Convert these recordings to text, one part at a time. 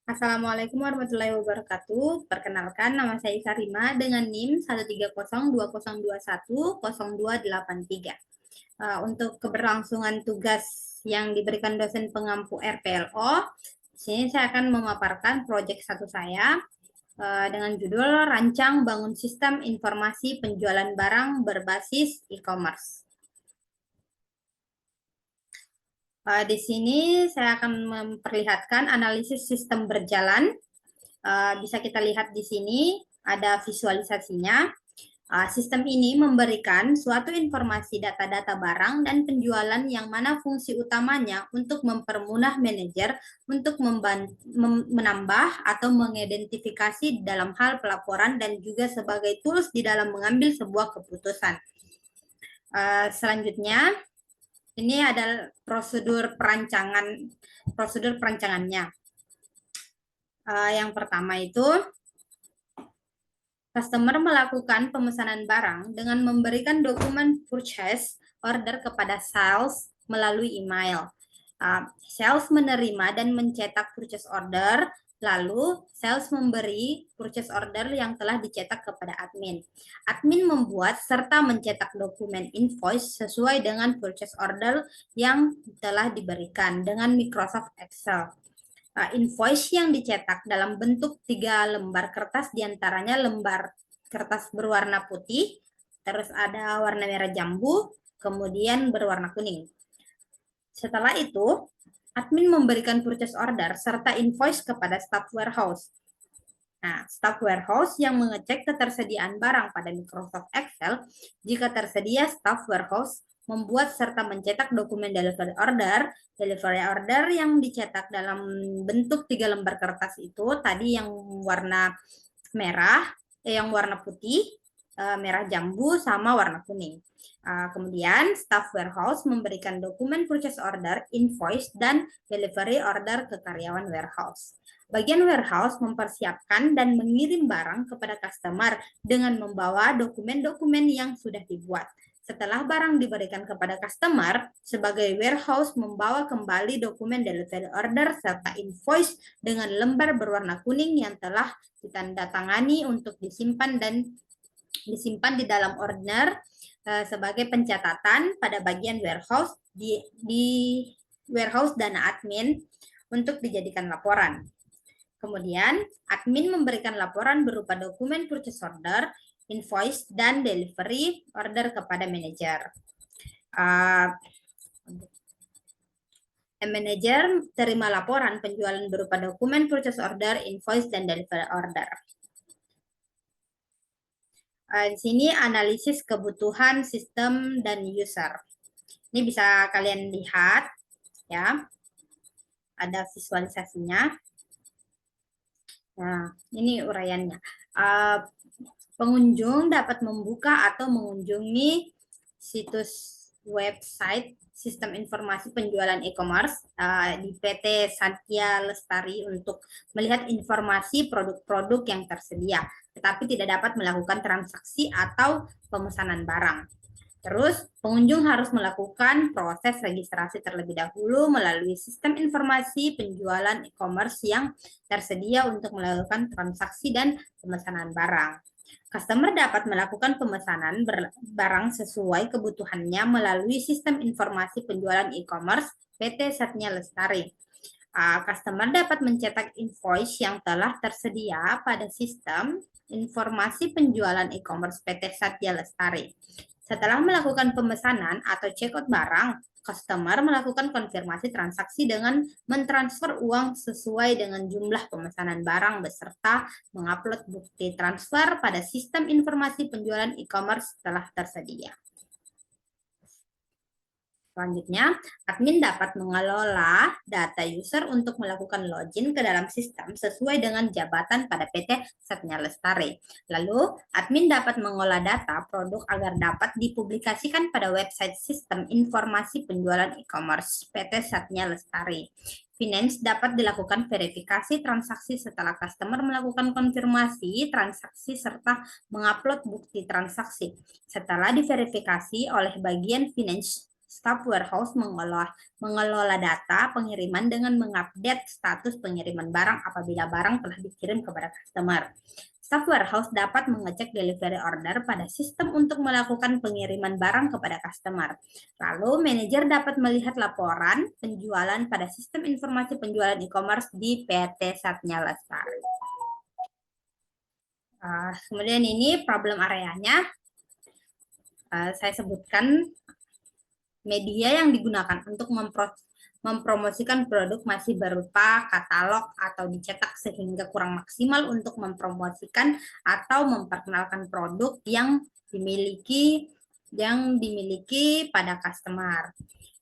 Assalamualaikum warahmatullahi wabarakatuh. Perkenalkan, nama saya Sarima dengan NIM 13020210283. Untuk keberlangsungan tugas yang diberikan dosen pengampu RPLO, di sini saya akan memaparkan proyek satu saya dengan judul Rancang Bangun Sistem Informasi Penjualan Barang Berbasis E-commerce. Di sini saya akan memperlihatkan analisis sistem berjalan. Bisa kita lihat di sini ada visualisasinya. Sistem ini memberikan suatu informasi data-data barang dan penjualan yang mana fungsi utamanya untuk mempermudah manajer untuk menambah atau mengidentifikasi dalam hal pelaporan dan juga sebagai tools di dalam mengambil sebuah keputusan. Selanjutnya, ini adalah prosedur perancangannya. Yang pertama itu, customer melakukan pemesanan barang dengan memberikan dokumen purchase order kepada sales melalui email. Sales menerima dan mencetak purchase order, lalu sales memberi purchase order yang telah dicetak kepada admin. Admin membuat serta mencetak dokumen invoice sesuai dengan purchase order yang telah diberikan dengan Microsoft Excel. Invoice yang dicetak dalam bentuk 3 lembar kertas, diantaranya lembar kertas berwarna putih, terus ada warna merah jambu, kemudian berwarna kuning. Setelah itu, admin memberikan purchase order serta invoice kepada staff warehouse. Nah, staff warehouse yang mengecek ketersediaan barang pada Microsoft Excel. Jika tersedia, staff warehouse membuat serta mencetak dokumen delivery order. Delivery order yang dicetak dalam bentuk 3 lembar kertas itu tadi yang warna merah, yang warna putih, merah jambu, sama warna kuning. Kemudian staff warehouse memberikan dokumen purchase order, invoice, dan delivery order ke karyawan warehouse. Bagian warehouse mempersiapkan dan mengirim barang kepada customer dengan membawa dokumen-dokumen yang sudah dibuat. Setelah barang diberikan kepada customer, sebagai warehouse membawa kembali dokumen delivery order serta invoice dengan lembar berwarna kuning yang telah ditandatangani untuk disimpan di dalam order sebagai pencatatan pada bagian warehouse di warehouse dana admin untuk dijadikan laporan. Kemudian, admin memberikan laporan berupa dokumen purchase order, invoice, dan delivery order kepada manajer. Manajer terima laporan penjualan berupa dokumen purchase order, invoice, dan delivery order. Di sini analisis kebutuhan sistem dan user. Ini bisa kalian lihat, ya. Ada visualisasinya. Nah, ini uraiannya. Pengunjung dapat membuka atau mengunjungi situs website sistem informasi penjualan e-commerce di PT Satya Lestari untuk melihat informasi produk-produk yang tersedia, tetapi tidak dapat melakukan transaksi atau pemesanan barang. Terus, pengunjung harus melakukan proses registrasi terlebih dahulu melalui sistem informasi penjualan e-commerce yang tersedia untuk melakukan transaksi dan pemesanan barang. Customer dapat melakukan pemesanan barang sesuai kebutuhannya melalui sistem informasi penjualan e-commerce PT Satya Lestari. Customer dapat mencetak invoice yang telah tersedia pada sistem informasi penjualan e-commerce PT Satya Lestari. Setelah melakukan pemesanan atau checkout barang, customer melakukan konfirmasi transaksi dengan mentransfer uang sesuai dengan jumlah pemesanan barang beserta mengupload bukti transfer pada sistem informasi penjualan e-commerce telah tersedia. Selanjutnya, admin dapat mengelola data user untuk melakukan login ke dalam sistem sesuai dengan jabatan pada PT Satya Lestari. Lalu, admin dapat mengolah data produk agar dapat dipublikasikan pada website sistem informasi penjualan e-commerce PT Satya Lestari. Finance dapat dilakukan verifikasi transaksi setelah customer melakukan konfirmasi transaksi serta mengupload bukti transaksi. Setelah diverifikasi oleh bagian finance, Staf warehouse mengelola data pengiriman dengan mengupdate status pengiriman barang apabila barang telah dikirim kepada customer. Staf warehouse dapat mengecek delivery order pada sistem untuk melakukan pengiriman barang kepada customer. Lalu, manajer dapat melihat laporan penjualan pada sistem informasi penjualan e-commerce di PT Satya Lestari. Kemudian ini problem areanya. Saya sebutkan media yang digunakan untuk mempromosikan produk masih berupa katalog atau dicetak sehingga kurang maksimal untuk mempromosikan atau memperkenalkan produk yang dimiliki pada customer.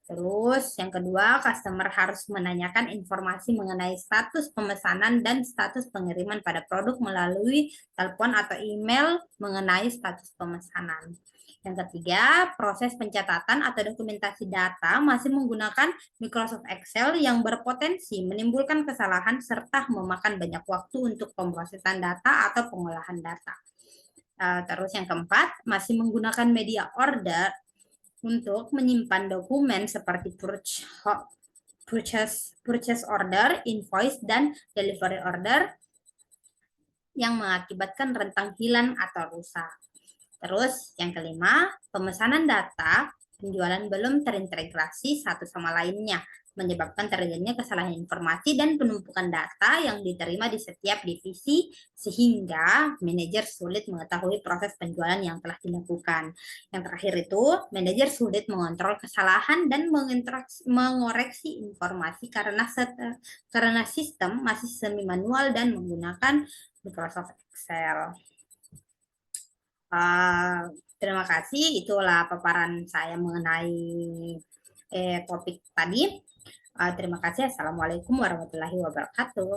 Terus yang kedua, customer harus menanyakan informasi mengenai status pemesanan dan status pengiriman pada produk melalui telepon atau email mengenai status pemesanan. Yang ketiga, proses pencatatan atau dokumentasi data masih menggunakan Microsoft Excel yang berpotensi menimbulkan kesalahan serta memakan banyak waktu untuk pemrosesan data atau pengolahan data. Terus yang keempat, masih menggunakan media order untuk menyimpan dokumen seperti purchase order, invoice, dan delivery order yang mengakibatkan rentang hilang atau rusak. Terus yang kelima, pemesanan data penjualan belum terintegrasi satu sama lainnya, menyebabkan terjadinya kesalahan informasi dan penumpukan data yang diterima di setiap divisi sehingga manajer sulit mengetahui proses penjualan yang telah dilakukan. Yang terakhir itu, manajer sulit mengontrol kesalahan dan mengoreksi informasi karena sistem masih semi manual dan menggunakan Microsoft Excel. Terima kasih, itulah paparan saya mengenai topik tadi. Terima kasih. Assalamualaikum warahmatullahi wabarakatuh.